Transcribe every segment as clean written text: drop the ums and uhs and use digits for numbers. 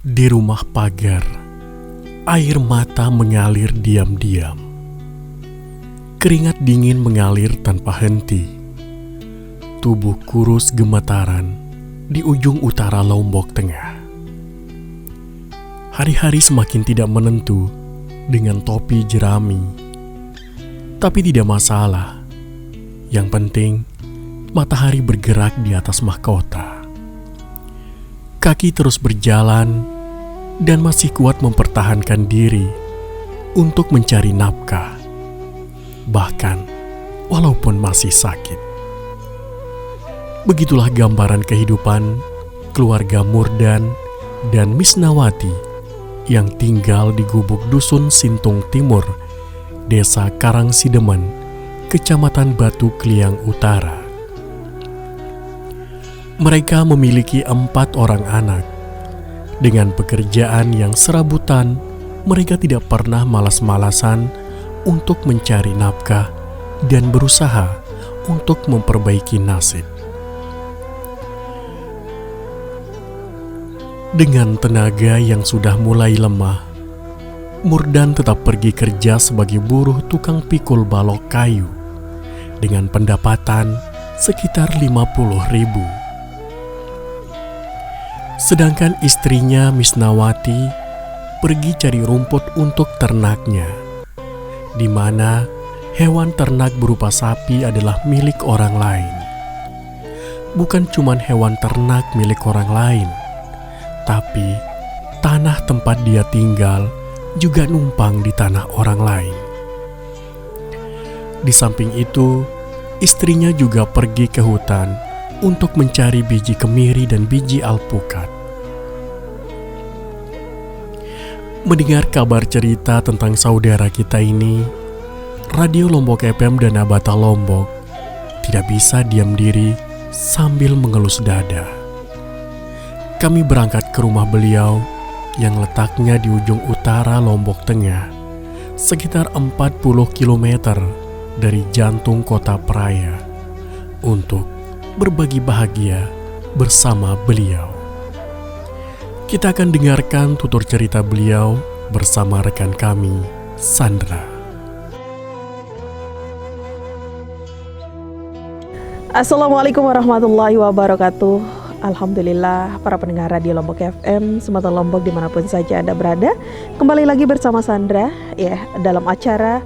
Di rumah pagar, air mata mengalir diam-diam. Keringat dingin mengalir tanpa henti. Tubuh kurus gemetaran di ujung utara Lombok Tengah. Hari-hari semakin tidak menentu dengan topi jerami. Tapi tidak masalah. Yang penting, matahari bergerak di atas mahkota. Kaki terus berjalan dan masih kuat mempertahankan diri untuk mencari nafkah, bahkan walaupun masih sakit. Begitulah gambaran kehidupan keluarga Murdan dan Misnawati yang tinggal di gubuk dusun Sintung Timur, Desa Karangsidemen, Kecamatan Batu Kliang Utara. Mereka memiliki 4 orang anak. Dengan pekerjaan yang serabutan, mereka tidak pernah malas-malasan untuk mencari nafkah dan berusaha untuk memperbaiki nasib. Dengan tenaga yang sudah mulai lemah, Murdan tetap pergi kerja sebagai buruh tukang pikul balok kayu dengan pendapatan sekitar 50.000. Sedangkan istrinya Misnawati pergi cari rumput untuk ternaknya, di mana hewan ternak berupa sapi adalah milik orang lain. Bukan cuma hewan ternak milik orang lain, tapi tanah tempat dia tinggal juga numpang di tanah orang lain. Di samping itu, istrinya juga pergi ke hutan untuk mencari biji kemiri dan biji alpukat. Mendengar kabar cerita tentang saudara kita ini, Radio Lombok FM dan Abata Lombok tidak bisa diam diri sambil mengelus dada. Kami berangkat ke rumah beliau yang letaknya di ujung utara Lombok Tengah, sekitar 40 km dari jantung kota Praia, untuk berbagi bahagia bersama beliau. Kita akan dengarkan tutur cerita beliau bersama rekan kami, Sandra. Assalamualaikum warahmatullahi wabarakatuh. Alhamdulillah, para pendengar Radio Lombok FM Semata Lombok dimanapun saja Anda berada, kembali lagi bersama Sandra ya dalam acara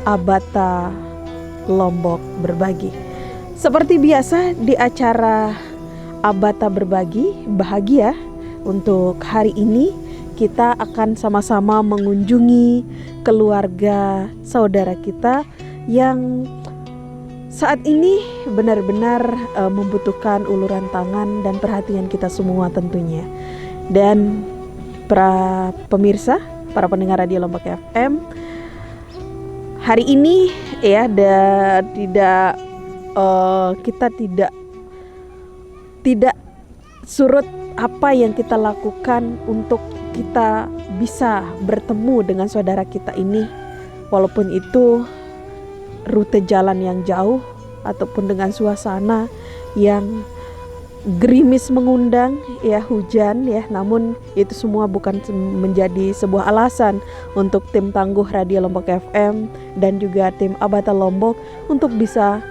Abata Lombok Berbagi. Seperti biasa di acara Abata Berbagi Bahagia, untuk hari ini kita akan sama-sama mengunjungi keluarga saudara kita yang saat ini benar-benar membutuhkan uluran tangan dan perhatian kita semua tentunya. Dan para pemirsa, para pendengar Radio Lombok FM, hari ini ya kita tidak surut apa yang kita lakukan untuk kita bisa bertemu dengan saudara kita ini, walaupun itu rute jalan yang jauh ataupun dengan suasana yang gerimis mengundang ya, hujan ya, namun itu semua bukan menjadi sebuah alasan untuk tim tangguh Radio Lombok FM dan juga tim Abata Lombok untuk bisa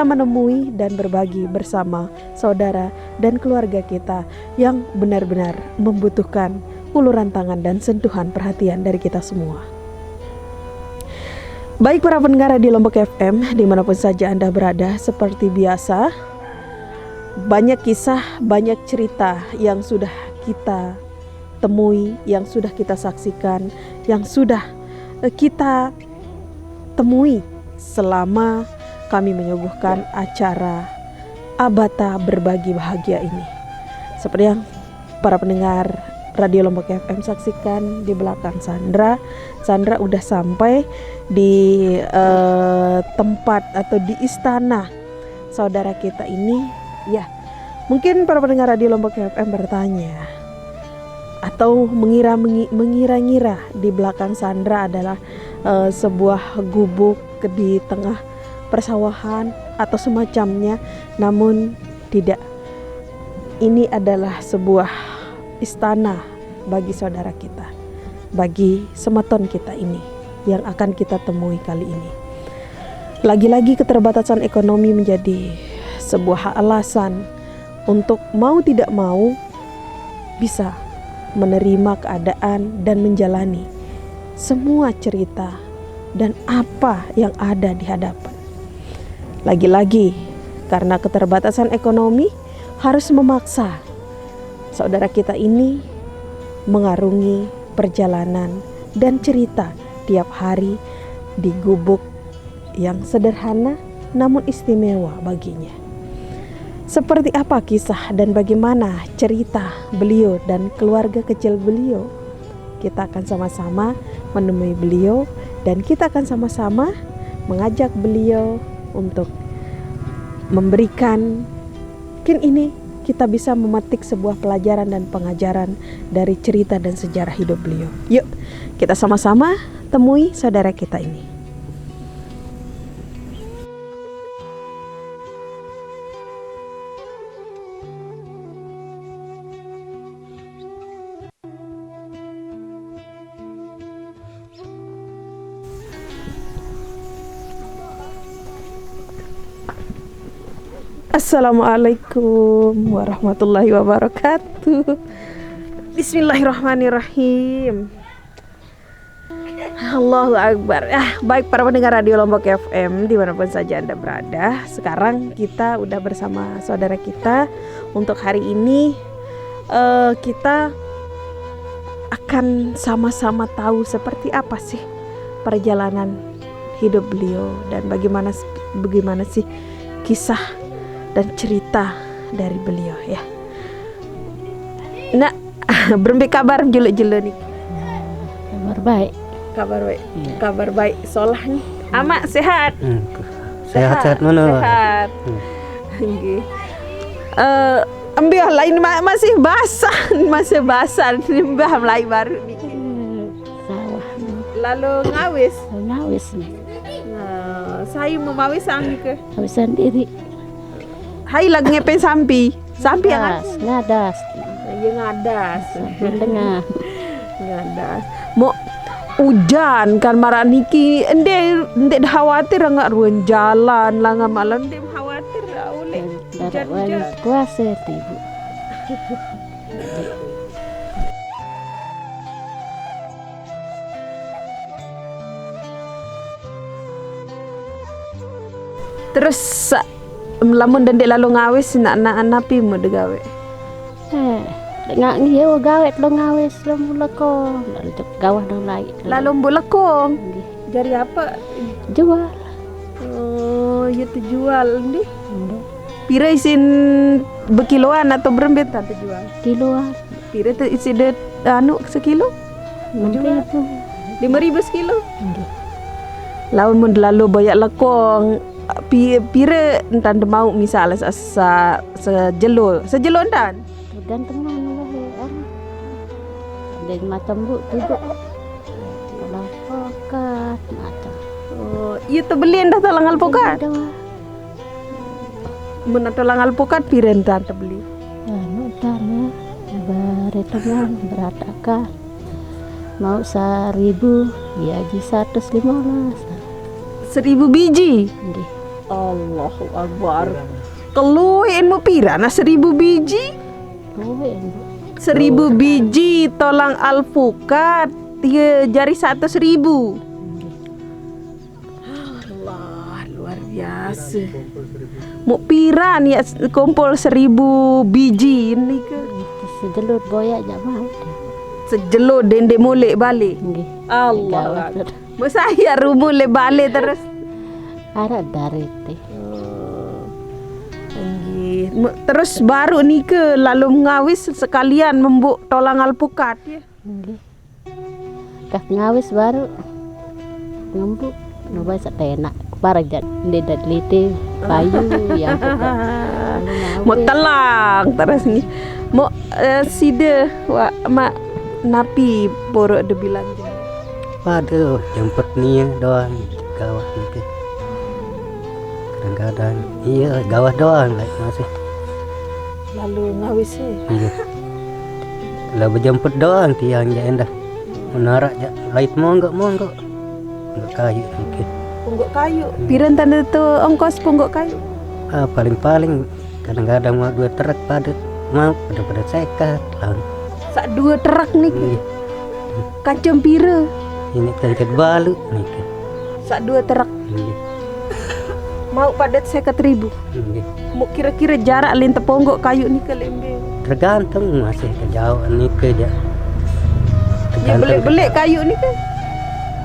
menemui dan berbagi bersama saudara dan keluarga kita yang benar-benar membutuhkan uluran tangan dan sentuhan perhatian dari kita semua. Baik para pendengar Radio Lombok FM dimanapun saja Anda berada, seperti biasa banyak kisah, banyak cerita yang sudah kita temui, yang sudah kita saksikan, yang sudah kita temui selama kami menyuguhkan acara Abata Berbagi Bahagia ini. Seperti yang para pendengar Radio Lombok FM saksikan di belakang Sandra udah sampai di tempat atau di istana saudara kita ini. Ya, mungkin para pendengar Radio Lombok FM bertanya atau mengira-ngira di belakang Sandra adalah sebuah gubuk di tengah persawahan atau semacamnya. Namun tidak, ini adalah sebuah istana bagi saudara kita, bagi semeton kita ini yang akan kita temui kali ini. Lagi-lagi keterbatasan ekonomi menjadi sebuah alasan untuk mau tidak mau bisa menerima keadaan dan menjalani semua cerita dan apa yang ada di hadapan. Lagi-lagi karena keterbatasan ekonomi harus memaksa saudara kita ini mengarungi perjalanan dan cerita tiap hari di gubuk yang sederhana namun istimewa baginya. Seperti apa kisah dan bagaimana cerita beliau dan keluarga kecil beliau? Kita akan sama-sama menemui beliau dan kita akan sama-sama mengajak beliau untuk memberikan, mungkin ini kita bisa memetik sebuah pelajaran dan pengajaran dari cerita dan sejarah hidup beliau. Yuk, kita sama-sama temui saudara kita ini. Assalamualaikum warahmatullahi wabarakatuh. Bismillahirrahmanirrahim. Allahu Akbar. Baik para pendengar Radio Lombok FM dimanapun saja Anda berada, sekarang kita udah bersama saudara kita. Untuk hari ini kita akan sama-sama tahu seperti apa sih perjalanan hidup beliau dan bagaimana sih kisah dan cerita dari beliau ya. Nak, berembe kabar jelo-jelo nih. Kabar baik. Kabar baik. Kabar baik. Solah nih. Ama sehat. Sehat mana? Sehat. Nggih. Ambil lain masih basah nih mbah mulai baru nih. Sawah. Lalu ngawis. Ngawis nih. Saya mau mawis ang ke. Ngawis sendiri. Hai lagi ngepen sampi yang ngadas. Ya ngadas. Dengar. Ngadas. Mau hujan kan marah niki ende khawatir enggak ruang jalan lah malam ende khawatir oleh hujan kuasa ibu. Terus lamun dendek lalu ngawis nak napi mu de gawe. Ngak ngieu gawe lo ngawis lo muleko. Lalu gawah dong lagi. Lalu mbulekong. Jari apa? Jual. Oh, ya tu jual ndi. Pira isin bekiloan atau berembet tante jual? Kiloan. Pira tu isi de sekilo? 5.000. 5.000 sekilo. Lawan mun lalu banyak lekong. Pira entan mau misalnya sejelo entan tergantung mana lah dan macam bu tujuh kalau pokat macam iya tu beli endah tolang alpukat mun tolang alpukat pira entan beli tanya teman beratakan mau 1.000 ya ji 115 1.000 biji. Nggih. Allahu Akbar. Keluhin mu pira na 1.000 biji? Keluhin. 1.000 biji tolang alpukat ya jari 100.000. Allah luar biasa. Mu pira nih kumpul 1.000 biji ini ke? Sejelur boya aja mau. Sejelur dendek mulek balik. Nggih. Allah. Mau saya rumule balik terus. Ada dari teh. Terus baru nih ke lalu ngawis sekalian membuk tolang alpukat ya. Nggih. Kah ngawis baru ngembuk nyoba enak parajan ndedat lite payu yang mau telang terus nih mau side wa mak napi borok de bilang. Waduh, jemput nih doang gawah nih. Kadang-kadang iya gawah doang lah masih. Lalu ngawis sih. Iya. lah berjemput doang tiang ya endah menarak ya lait monggo enggak kayu mungkin Pungguk kayu. Piren tanda itu ongkos pungguk kayu? paling kadang-kadang mau 2 truk padat mau pada sekat lah Sak 2 truk niki. Iya. Kacem pire? Ini kan balu nih kan. Sak 2 truk. Iya. Mau padat 50.000. Iya. Mau kira-kira jarak linte ponggok kayu ni ke lembe. Tergantung masih kejauhan nih ke ya. Ya belik-belik kayu ni kan.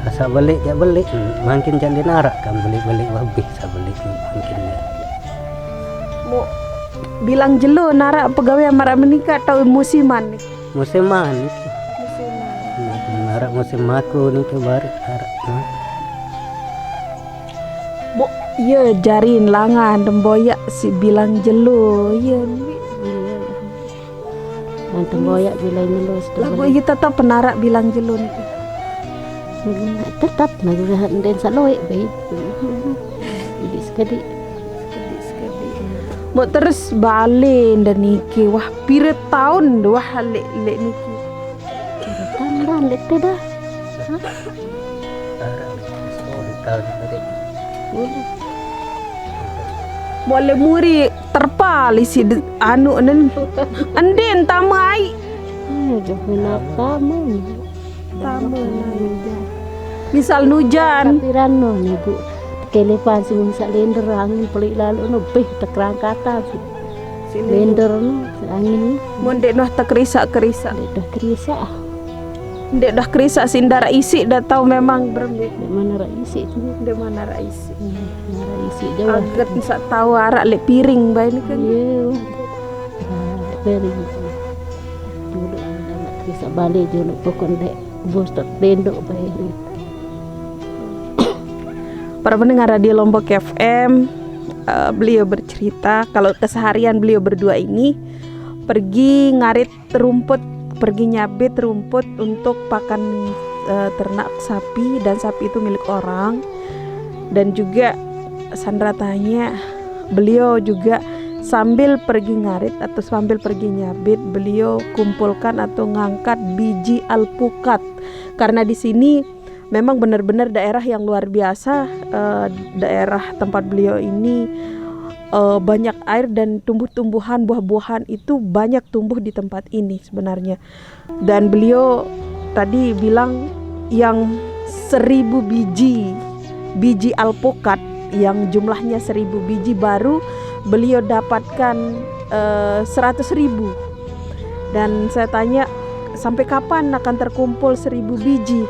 Asa belik ya belik makin jangan dinarak kan belik-belik lebih sa belik mungkin ya. Mau bilang jelo narak pegawai marak menikah atau musiman nih. Musiman nih. Musiman. Narak musim aku nih ke baru narak. Mau iya jarin langan temboyak si bilang jelo. Iya ni. Dan temboyak bila ini lo Lagu kita tahu penarak bilang jelo nih. tetap nagagahan din sa loy babe. Jadi sekali Mau terus balen dan niki wah pire tahun wah lek niki. tambahan lete dah. Boleh muri terpal isi anu nen anden tamai Benar tamu. tamu misal nujan Pirano nih bu. Kelepan sih bisa lender angin pelik lalu no beh tekerang kata sih. Lender no angin mondek noh tak kerisa dah kerisa. ndek dah kerisa sindara isi dah tahu memang berembek Di mana raisi itu? de mana raisi Mana raisi jauh. agat sak tahu arak lek piring bae ni kan Iya. Beri dulu anak bisa balik dulu pokok dek bos tak dendok baik. para pendengar radio Lombok FM, beliau bercerita kalau keseharian beliau berdua ini pergi ngarit rumput, pergi nyabit rumput untuk pakan ternak sapi, dan sapi itu milik orang. Dan juga Sandra tanya, beliau juga sambil pergi ngarit atau sambil pergi nyabit, beliau kumpulkan atau ngangkat biji alpukat, karena di sini memang benar-benar daerah yang luar biasa. Daerah tempat beliau ini banyak air dan tumbuh-tumbuhan, buah-buahan itu banyak tumbuh di tempat ini sebenarnya. Dan beliau tadi bilang yang 1.000 biji alpukat yang jumlahnya 1.000 biji baru beliau dapatkan 100.000. Dan saya tanya sampai kapan akan terkumpul 1.000 biji?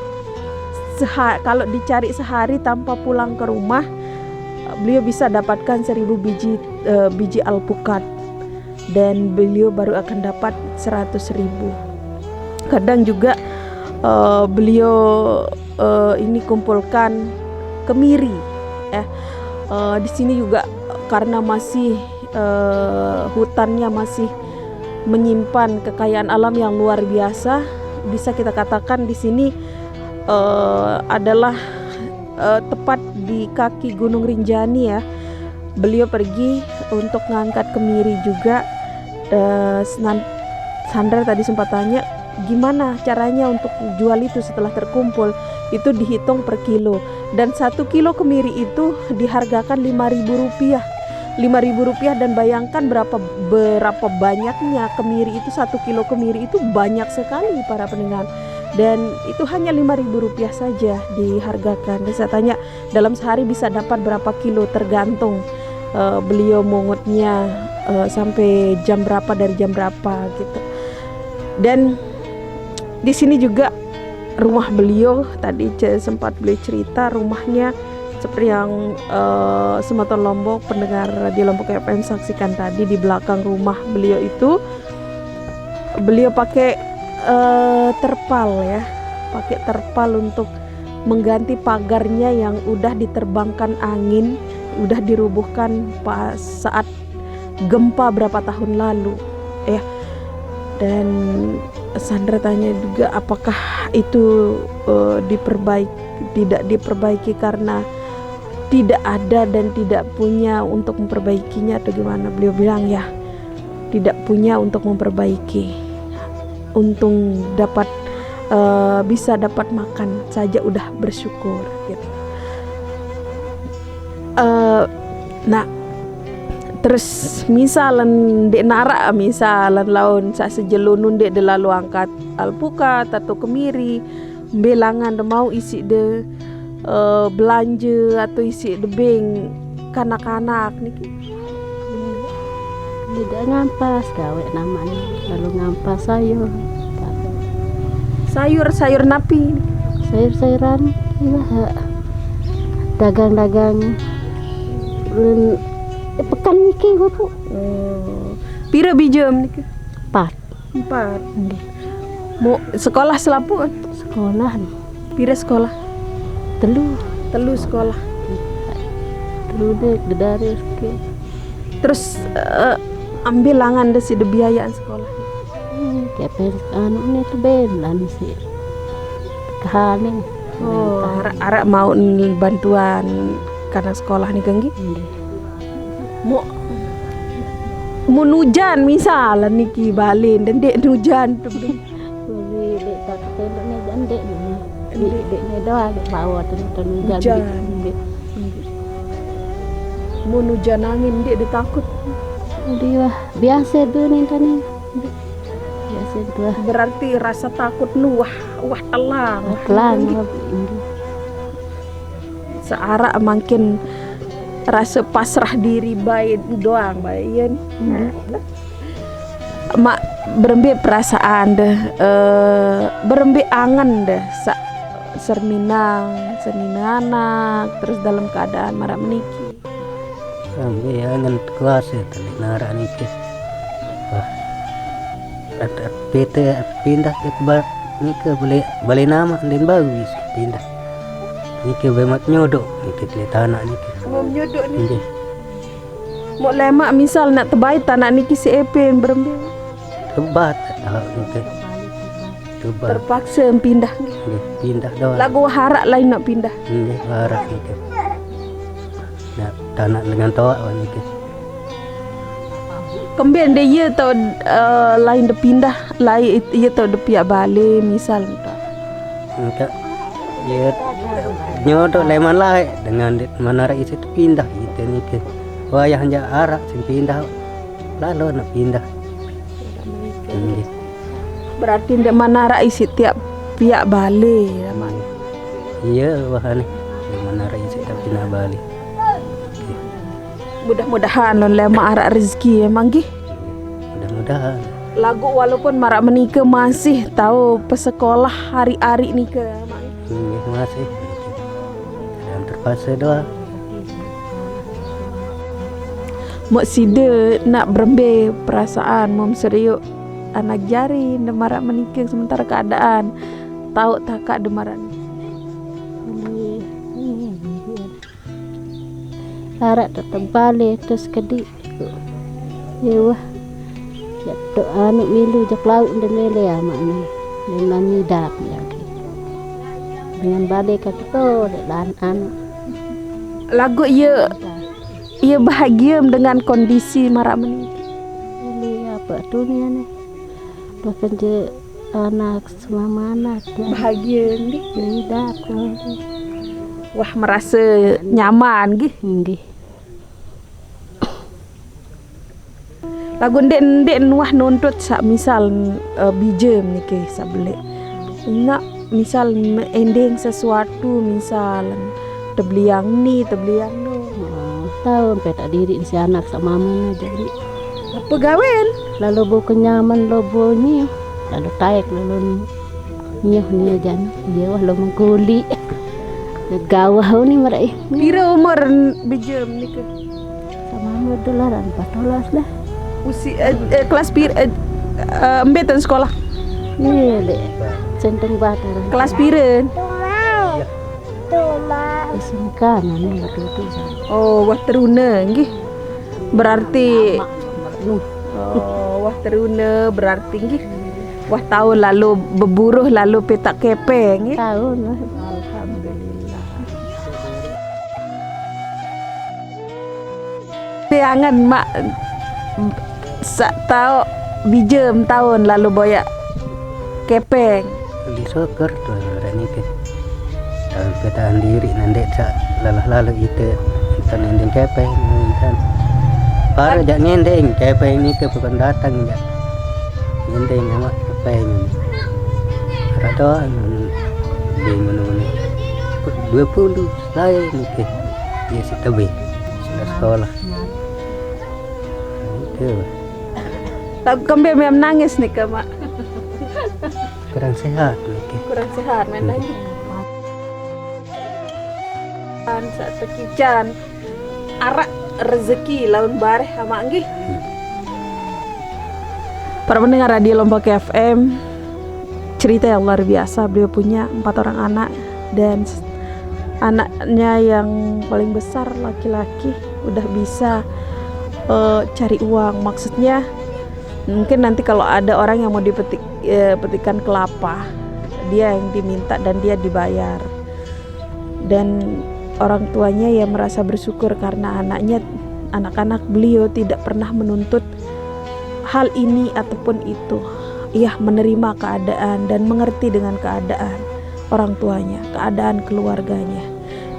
Kalau dicari sehari tanpa pulang ke rumah, beliau bisa dapatkan 1.000 biji alpukat, dan beliau baru akan dapat 100.000. Kadang juga beliau ini kumpulkan kemiri. Di sini juga karena masih hutannya masih menyimpan kekayaan alam yang luar biasa, bisa kita katakan di sini adalah tepat di kaki Gunung Rinjani ya. Beliau pergi untuk ngangkat kemiri juga. Sandra tadi sempat tanya gimana caranya untuk jual itu setelah terkumpul. Itu dihitung per kilo, dan 1 kilo kemiri itu dihargakan Rp5.000. Rp5.000, dan bayangkan berapa banyaknya kemiri itu. 1 kilo kemiri itu banyak sekali para pendengar, dan itu hanya Rp5.000 saja dihargakan. Dan saya tanya dalam sehari bisa dapat berapa kilo, tergantung beliau mungutnya sampai jam berapa, dari jam berapa gitu. Dan di sini juga rumah beliau tadi sempat beliau cerita, rumahnya seperti yang Semeton Lombok, pendengar di Lombok FM saksikan tadi, di belakang rumah beliau itu beliau pakai terpal ya, pakai terpal untuk mengganti pagarnya yang udah diterbangkan angin, udah dirubuhkan pas saat gempa berapa tahun lalu ya. Dan Sandra tanya juga apakah itu tidak diperbaiki karena tidak ada dan tidak punya untuk memperbaikinya atau gimana. Beliau bilang ya tidak punya untuk memperbaiki. untung dapat bisa dapat makan saja udah bersyukur gitu. Nah terus misalan dek nara misalan laun sa sejelunun dek de lalu angkat alpukat atau kemiri belangan de mau isi de belanja atau isi de beng kanak-kanak niki. Tidak ngampas gawe namanya, lalu ngampas sayur napi, sayur-sayuran iya, dagang-dagang pekan niki Bu. Pira bijem niki? 4. Nggih. Mau sekolah selapu? Sekolah Pira sekolah? 3 sekolah. dek dari ke. Terus ambil langan deh si de biayaan sekolah. Kayak anu ini tuh belan sih. Kahane. Oh, arak mau bantuan karena sekolah nih genggi. Mau nujan misalan niki balen dan dek nujan tuh. Beli dek tak teloknya dan dek deknya doa dek bawa tuh nujan. Mau nujan angin dek takut. Dia biasa tuh nih tadi. Biasa tuh. Berarti rasa takut nu wah telang. Telang. Searah makin rasa pasrah diri baik doang baik ya nih. Mak berembe perasaan deh, berembe angan deh serminang anak terus dalam keadaan marah meniki. Sampai angan kuasa tali nara niki. Wah, ada PT pindah ke niki boleh nama dan bagus pindah. Niki bemat nyodok niki di tanah niki. Mau nyodok nih. Mau lemak misal nak terbaik tanah niki si Epen berembe. Tebat tahu niki. Tebat. Terpaksa pindah. Pindah doang. Lagu harak lain nak pindah. Niki harak niki. Nah, tanah dengan toa niki. Kembali dia ye tau lain de pindah, lain ye tau de pihak balik misal entah. Enggak. Ya nyodok leman lah dengan menara isi itu pindah itu niki. Wayah hanya arak sing pindah. Lalu nak pindah. Niki. Berarti ndek manara isi tiap pihak balik namanya. Iya wahane. Menara isi tapi pindah balik. Mudah-mudahan lon lema arak rezeki emang gih. Mudah-mudahan. Lagu walaupun marak menikah masih tahu pesekolah hari-hari nikah emang. Ini masih dan terpaksa doa. Mak sida nak berembe perasaan mom seriuk anak jari demarak menikah sementara keadaan tahu tak kak demaran. Harap tetap balik terus kedik. Ya wah. Ya doa anu milu jak laut dan mele ya makna. Dengan nidap ya. Dengan balik ke kita dan anu. Lagu ia bahagia dengan kondisi marak menikah. Ini apa dunia nih? Dah kerja anak semua anak Bahagia nih. nidap. Wah merasa nyaman gih. Nggih. Lagu ndek wah nuntut sak misal bijem nih ke sabele. Ingat misal ending sesuatu misal tebeli yang ni tebeli yang no. Tahun petak diri si anak sama mama jadi Apa gawen? lalu bu kenyaman lo bunyi lalu taik lalu nyuh jan dia wah lo mengkuli gawah ni merai Pira umur bijem nih ke? sama mama dolaran 14 dah Kelas pira embetan sekolah. ni le centeng bataran Kelas pira? SMK ni waktu itu Oh, wah teruna nggih. Berarti wah teruna berarti nggih. Wah tahun lalu berburuh lalu petak kepeng nggih. tahun lah alhamdulillah Piangan mak tahu bijem tahun lalu boyak kepeng. Di soccer tuh ada nih ke dalam petaan diri nanti sak lalu itu nendeng kepeng kan para jak nendeng kepeng ini ke bukan datang ya nendeng sama kepeng ada doang bingung 20 saya nih ke dia si tabe sudah sekolah itu Tak kembe mem nangis nih ke mak. kurang sehat nih ke Kurang sehat main lagi. Saat tekican arak rezeki laun bareh sama anggih. Para pendengar radio Lombok FM, cerita yang luar biasa. Beliau punya 4 orang anak dan anaknya yang paling besar laki-laki udah bisa cari uang. Maksudnya mungkin nanti kalau ada orang yang mau petikan kelapa, dia yang diminta dan dia dibayar. Dan orang tuanya ya merasa bersyukur karena anak-anak beliau tidak pernah menuntut hal ini ataupun itu. Ia menerima keadaan dan mengerti dengan keadaan orang tuanya, keadaan keluarganya.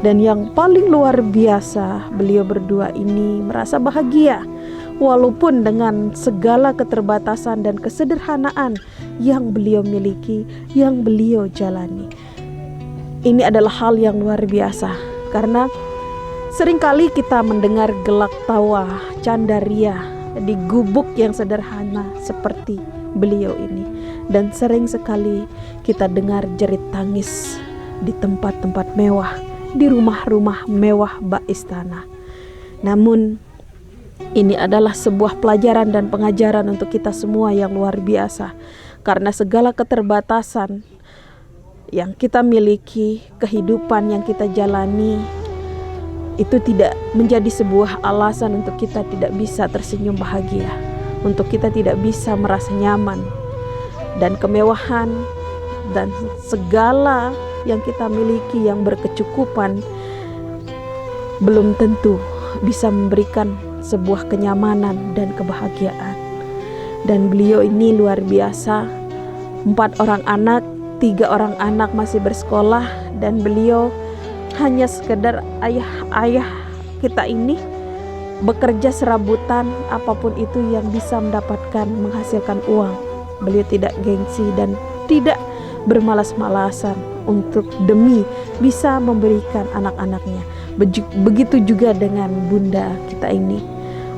Dan yang paling luar biasa, beliau berdua ini merasa bahagia walaupun dengan segala keterbatasan dan kesederhanaan yang beliau miliki, yang beliau jalani. Ini adalah hal yang luar biasa. Karena seringkali kita mendengar gelak tawa, canda ria di gubuk yang sederhana seperti beliau ini. Dan sering sekali kita dengar jerit tangis di tempat-tempat mewah, di rumah-rumah mewah bak istana. Namun ini adalah sebuah pelajaran dan pengajaran untuk kita semua yang luar biasa. Karena segala keterbatasan yang kita miliki, kehidupan yang kita jalani, itu tidak menjadi sebuah alasan untuk kita tidak bisa tersenyum bahagia, untuk kita tidak bisa merasa nyaman. Dan kemewahan dan segala yang kita miliki yang berkecukupan belum tentu bisa memberikan sebuah kenyamanan dan kebahagiaan. Dan beliau ini luar biasa, 4 orang anak, 3 orang anak masih bersekolah, dan beliau hanya sekedar ayah kita ini bekerja serabutan apapun itu yang bisa mendapatkan menghasilkan uang. Beliau tidak gengsi dan tidak bermalas-malasan untuk demi bisa memberikan anak-anaknya. Begitu juga dengan bunda kita ini.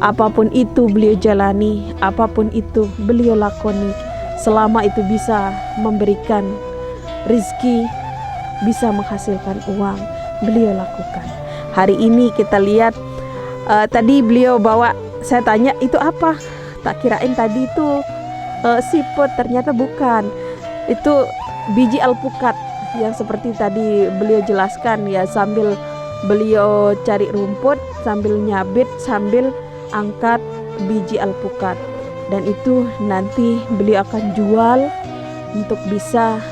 Apapun itu beliau jalani, apapun itu beliau lakoni, selama itu bisa memberikan rezeki, bisa menghasilkan uang, beliau lakukan. Hari ini kita lihat tadi beliau bawa, saya tanya itu apa? Tak kirain tadi itu siput, ternyata bukan. Itu biji alpukat yang seperti tadi beliau jelaskan ya, sambil beliau cari rumput, sambil nyabit, sambil angkat biji alpukat. Dan itu nanti beliau akan jual untuk bisa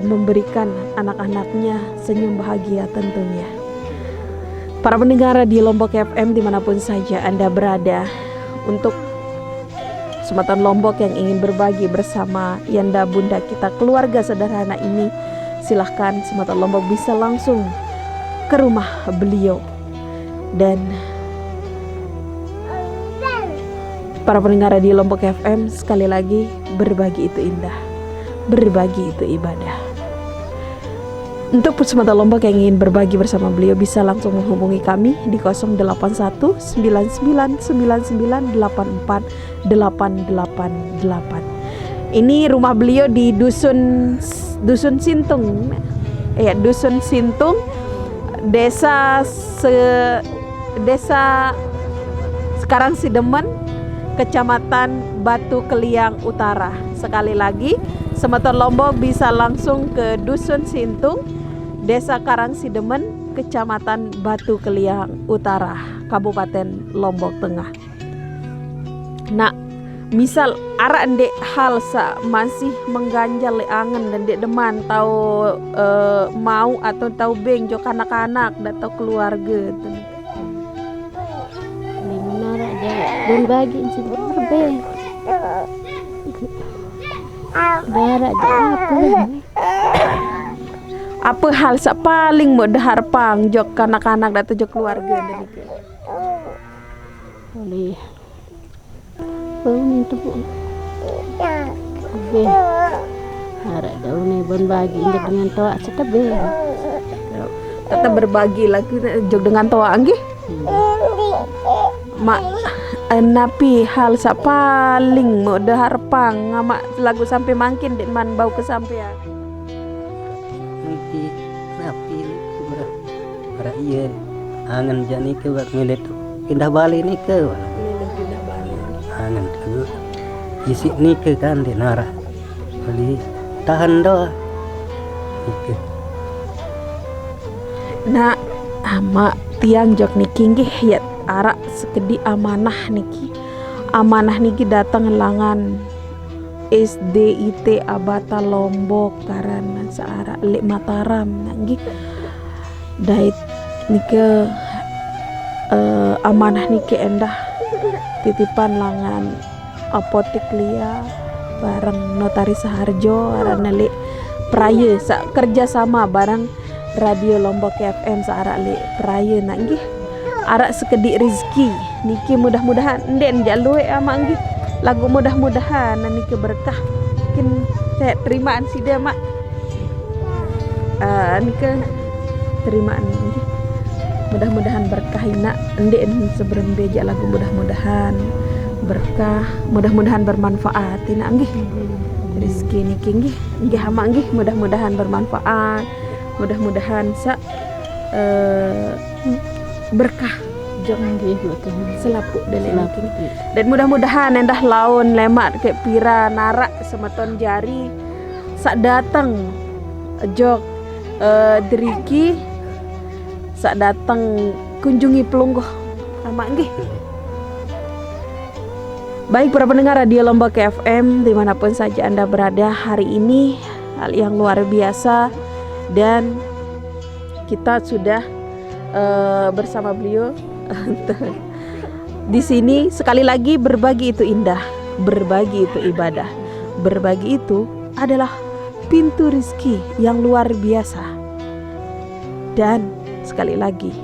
memberikan anak-anaknya senyum bahagia tentunya. Para pendengar di Lombok FM dimanapun saja Anda berada, untuk Sumatera Lombok yang ingin berbagi bersama Yanda Bunda kita, keluarga sederhana ini, silahkan Sumatera Lombok bisa langsung ke rumah beliau. Dan para pendengar di Lombok FM, sekali lagi, berbagi itu indah, berbagi itu ibadah. Untuk Sumatera Lombok yang ingin berbagi bersama beliau bisa langsung menghubungi kami di 0819998488. Ini rumah beliau di Dusun Sintung. Ya, Dusun Sintung, Desa Sekarang Sidemen, Kecamatan Batu Keliang Utara. Sekali lagi, Sumatera Lombok bisa langsung ke Dusun Sintung, Desa Karangsidemen, Kecamatan Batu Keliang Utara, Kabupaten Lombok Tengah. Nah, misal ara ndek hal sa masih mengganjal le angen dan ndek deman tahu mau atau tahu beng jok anak-anak atau keluarga tuh. Menara aja berbagi sih Darat je apa ni? Apa hal sak paling mau dahar pang jok anak-anak datang jok keluarga dan ke? Boleh. Bau ni tu pun. Be. Harap daun ni bon bagi dengan toak setebe. Tetap berbagi lagi jok dengan toa nggih. Mak napi hal sak paling mau dahar pang ngamak lagu sampai mangkin dek man bau ke sampean. Niki napi bara iya angan jani ke buat milet pindah balik ni ke angan ke isi ni ke kan di nara beli tahan doa niki Nak ama tiang jok niki nggih ya arak sekedi amanah niki. Amanah niki datang langan SDIT Abata Lombok karena searah Lek Mataram nggih. Dait nike amanah niki endah titipan langan apotek Lia bareng Notaris Saharjo arana Lek Praya sak kerja sama bareng Radio Lombok FM searah Lek Praya nak nggih. Arak sekedik rezeki niki mudah-mudahan nden jalue ama nggih. Lagu mudah-mudahan niki berkah. Mungkin saya terimaan sida mak. Niki terimaan nggih. Mudah-mudahan berkah ina nden sebelum beja lagu mudah-mudahan berkah, mudah-mudahan bermanfaat ina nggih. Rezeki niki nggih nggih ama nggih mudah-mudahan bermanfaat. Mudah-mudahan berkah jong nggih selapuk dalem niki. Dan mudah-mudahan endah laun lemak ke pira narak semeton jari sak datang jok deriki sak datang kunjungi pelungguh sama nggih. Baik para pendengar Radio Lombok FM dimanapun saja Anda berada hari ini, hal yang luar biasa dan kita sudah bersama beliau di sini. Sekali lagi, berbagi itu indah, berbagi itu ibadah, berbagi itu adalah pintu rezeki yang luar biasa. Dan sekali lagi,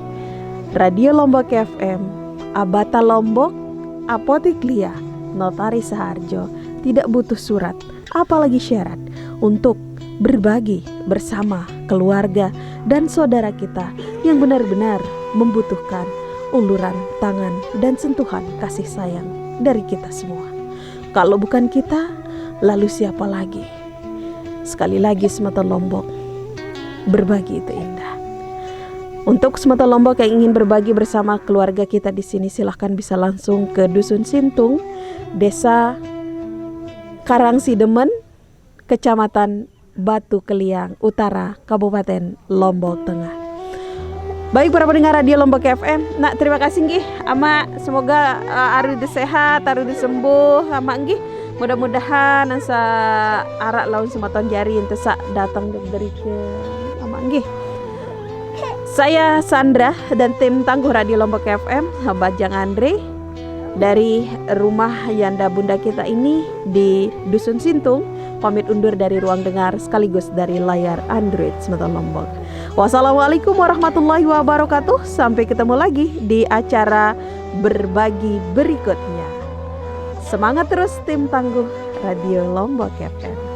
Radio Lombok FM, Abata Lombok, Apotek Lia, Notaris Saharjo tidak butuh surat apalagi syarat untuk berbagi bersama keluarga dan saudara kita yang benar-benar membutuhkan uluran tangan dan sentuhan kasih sayang dari kita semua. Kalau bukan kita, lalu siapa lagi? Sekali lagi Semeton Lombok, berbagi itu indah. Untuk Semeton Lombok yang ingin berbagi bersama keluarga kita di sini, silahkan bisa langsung ke Dusun Sintung, Desa Karangsidemen, Kecamatan Batu Keliang Utara, Kabupaten Lombok Tengah. Baik para pendengar Radio Lombok FM, nak terima kasih nggih ama, semoga arude sehat, arude sembuh ama nggih. Mudah-mudahan asa arak laun semeton jari ente sak datang dari ke ama nggih. Saya Sandra dan tim tangguh Radio Lombok FM, Bajang Andre dari rumah Yanda Bunda kita ini di Dusun Sintung, pamit undur dari ruang dengar sekaligus dari layar Android Semeton Lombok. Wassalamualaikum warahmatullahi wabarakatuh. Sampai ketemu lagi di acara berbagi berikutnya. Semangat terus tim tangguh Radio Lombok FM.